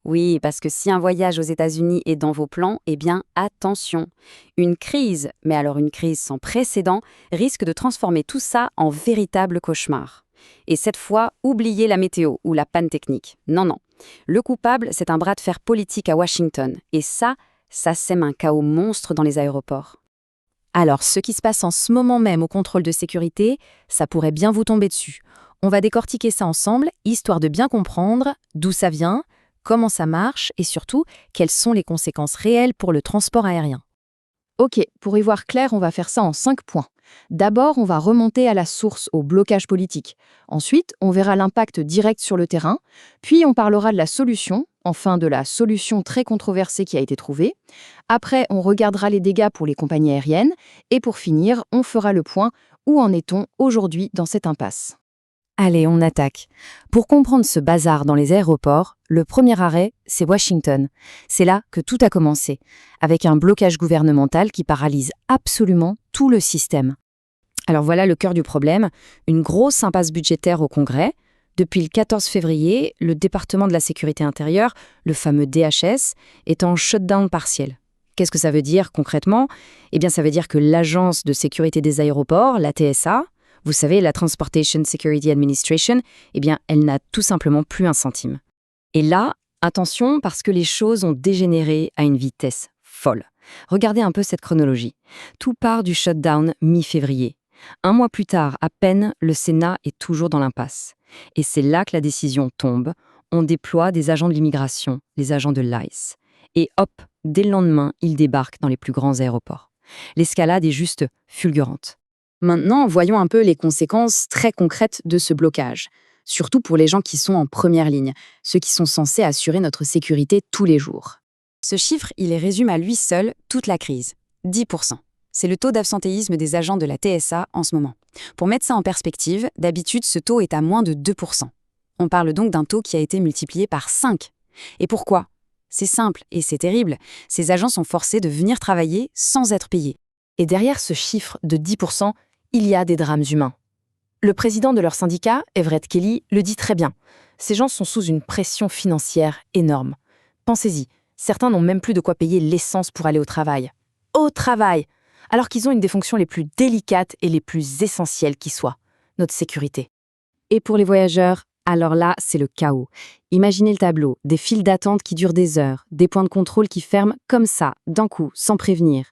Oui, parce que si un voyage aux États-Unis est dans vos plans, eh bien attention. Une crise, mais alors une crise sans précédent, risque de transformer tout ça en véritable cauchemar. Et cette fois, oubliez la météo ou la panne technique. Non, non. Le coupable, c'est un bras de fer politique à Washington. Et ça sème un chaos monstre dans les aéroports. Alors, ce qui se passe en ce moment même au contrôle de sécurité, ça pourrait bien vous tomber dessus. On va décortiquer ça ensemble, histoire de bien comprendre d'où ça vient, comment ça marche et surtout, quelles sont les conséquences réelles pour le transport aérien. Ok, pour y voir clair, on va faire ça en 5 points. D'abord, on va remonter à la source, au blocage politique. Ensuite, on verra l'impact direct sur le terrain. Puis, on parlera de la solution, enfin de la solution très controversée qui a été trouvée. Après, on regardera les dégâts pour les compagnies aériennes. Et pour finir, on fera le point où en est-on aujourd'hui dans cette impasse. Allez, on attaque. Pour comprendre ce bazar dans les aéroports, le premier arrêt, c'est Washington. C'est là que tout a commencé, avec un blocage gouvernemental qui paralyse absolument tout le système. Alors voilà le cœur du problème, une grosse impasse budgétaire au Congrès. Depuis le 14 février, le département de la sécurité intérieure, le fameux DHS, est en shutdown partiel. Qu'est-ce que ça veut dire concrètement? Eh bien, ça veut dire que l'Agence de sécurité des aéroports, la TSA, vous savez, la Transportation Security Administration, eh bien, elle n'a tout simplement plus un centime. Et là, attention, parce que les choses ont dégénéré à une vitesse folle. Regardez un peu cette chronologie. Tout part du shutdown mi-février. Un mois plus tard, à peine, le Sénat est toujours dans l'impasse. Et c'est là que la décision tombe. On déploie des agents de l'immigration, les agents de l'ICE. Et hop, dès le lendemain, ils débarquent dans les plus grands aéroports. L'escalade est juste fulgurante. Maintenant, voyons un peu les conséquences très concrètes de ce blocage, surtout pour les gens qui sont en première ligne, ceux qui sont censés assurer notre sécurité tous les jours. Ce chiffre, il résume à lui seul toute la crise. 10%. C'est le taux d'absentéisme des agents de la TSA en ce moment. Pour mettre ça en perspective, d'habitude, ce taux est à moins de 2%. On parle donc d'un taux qui a été multiplié par 5. Et pourquoi? C'est simple et c'est terrible. Ces agents sont forcés de venir travailler sans être payés. Et derrière ce chiffre de 10%, il y a des drames humains. Le président de leur syndicat, Everett Kelly, le dit très bien. Ces gens sont sous une pression financière énorme. Pensez-y, certains n'ont même plus de quoi payer l'essence pour aller au travail. Au travail! Alors qu'ils ont une des fonctions les plus délicates et les plus essentielles qui soient, notre sécurité. Et pour les voyageurs, alors là, c'est le chaos. Imaginez le tableau, des files d'attente qui durent des heures, des points de contrôle qui ferment comme ça, d'un coup, sans prévenir.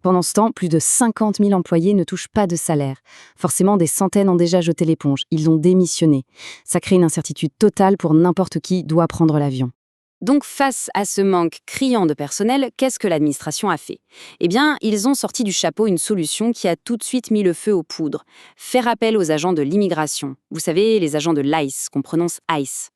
Pendant ce temps, plus de 50 000 employés ne touchent pas de salaire. Forcément, des centaines ont déjà jeté l'éponge, ils ont démissionné. Ça crée une incertitude totale pour n'importe qui doit prendre l'avion. Donc face à ce manque criant de personnel, qu'est-ce que l'administration a fait? Eh bien, ils ont sorti du chapeau une solution qui a tout de suite mis le feu aux poudres. Faire appel aux agents de l'immigration. Vous savez, les agents de l'ICE, qu'on prononce ICE.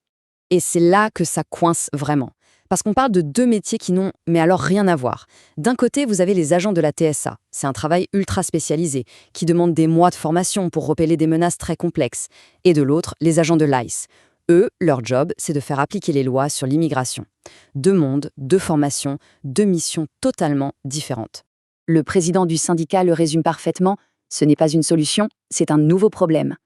Et c'est là que ça coince vraiment. Parce qu'on parle de deux métiers qui n'ont, mais alors rien à voir. D'un côté, vous avez les agents de la TSA. C'est un travail ultra spécialisé, qui demande des mois de formation pour repérer des menaces très complexes. Et de l'autre, les agents de l'ICE. Eux, leur job, c'est de faire appliquer les lois sur l'immigration. Deux mondes, deux formations, deux missions totalement différentes. Le président du syndicat le résume parfaitement, ce n'est pas une solution, c'est un nouveau problème.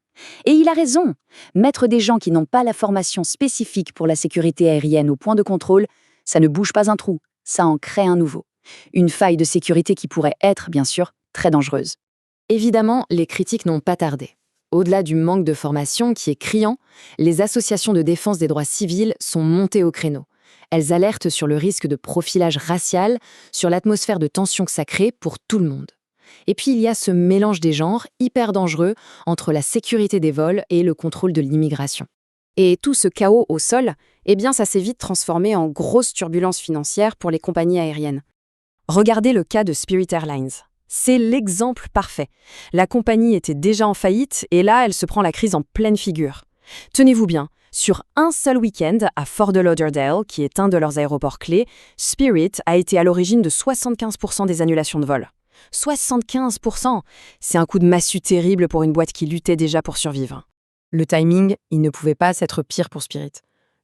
Et il a raison. Mettre des gens qui n'ont pas la formation spécifique pour la sécurité aérienne au point de contrôle, ça ne bouge pas un trou, ça en crée un nouveau. Une faille de sécurité qui pourrait être, bien sûr, très dangereuse. Évidemment, les critiques n'ont pas tardé. Au-delà du manque de formation qui est criant, les associations de défense des droits civils sont montées au créneau. Elles alertent sur le risque de profilage racial, sur l'atmosphère de tension que ça crée pour tout le monde. Et puis il y a ce mélange des genres hyper dangereux entre la sécurité des vols et le contrôle de l'immigration. Et tout ce chaos au sol, eh bien ça s'est vite transformé en grosse turbulence financière pour les compagnies aériennes. Regardez le cas de Spirit Airlines. C'est l'exemple parfait. La compagnie était déjà en faillite et là, elle se prend la crise en pleine figure. Tenez-vous bien, sur un seul week-end à Fort Lauderdale, qui est un de leurs aéroports clés, Spirit a été à l'origine de 75% des annulations de vol. 75%! C'est un coup de massue terrible pour une boîte qui luttait déjà pour survivre. Le timing, il ne pouvait pas être pire pour Spirit.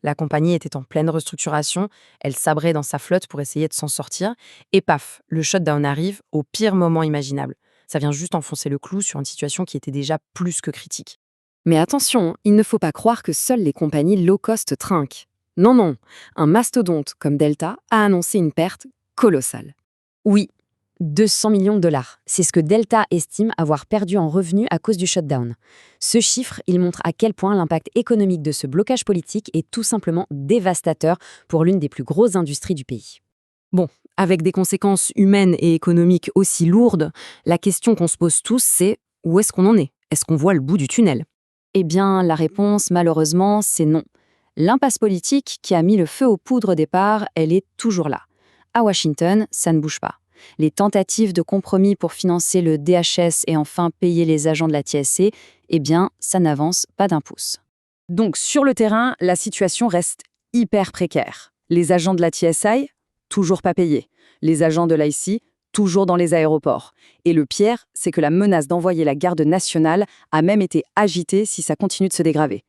La compagnie était en pleine restructuration, elle sabrait dans sa flotte pour essayer de s'en sortir, et paf, le shutdown arrive au pire moment imaginable. Ça vient juste enfoncer le clou sur une situation qui était déjà plus que critique. Mais attention, il ne faut pas croire que seules les compagnies low-cost trinquent. Non, non, un mastodonte comme Delta a annoncé une perte colossale. Oui, 200 millions de dollars. C'est ce que Delta estime avoir perdu en revenus à cause du shutdown. Ce chiffre, il montre à quel point l'impact économique de ce blocage politique est tout simplement dévastateur pour l'une des plus grosses industries du pays. Bon, avec des conséquences humaines et économiques aussi lourdes, la question qu'on se pose tous, c'est où est-ce qu'on en est? Est-ce qu'on voit le bout du tunnel? Eh bien, la réponse, malheureusement, c'est non. L'impasse politique qui a mis le feu aux poudres au départ, elle est toujours là. À Washington, ça ne bouge pas. Les tentatives de compromis pour financer le DHS et enfin payer les agents de la TSC, eh bien, ça n'avance pas d'un pouce. Donc, sur le terrain, la situation reste hyper précaire. Les agents de la TSI, toujours pas payés. Les agents de l'IC, toujours dans les aéroports. Et le pire, c'est que la menace d'envoyer la garde nationale a même été agitée si ça continue de se dégraver.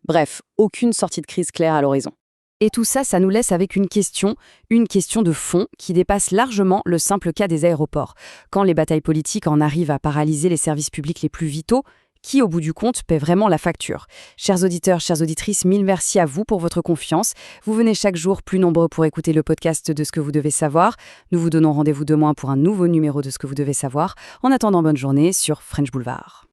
Bref, aucune sortie de crise claire à l'horizon. Et tout ça, ça nous laisse avec une question de fond qui dépasse largement le simple cas des aéroports. Quand les batailles politiques en arrivent à paralyser les services publics les plus vitaux, qui, au bout du compte, paie vraiment la facture? Chers auditeurs, chères auditrices, mille merci à vous pour votre confiance. Vous venez chaque jour plus nombreux pour écouter le podcast de Ce que vous devez savoir. Nous vous donnons rendez-vous demain pour un nouveau numéro de Ce que vous devez savoir. En attendant, bonne journée sur French Boulevard.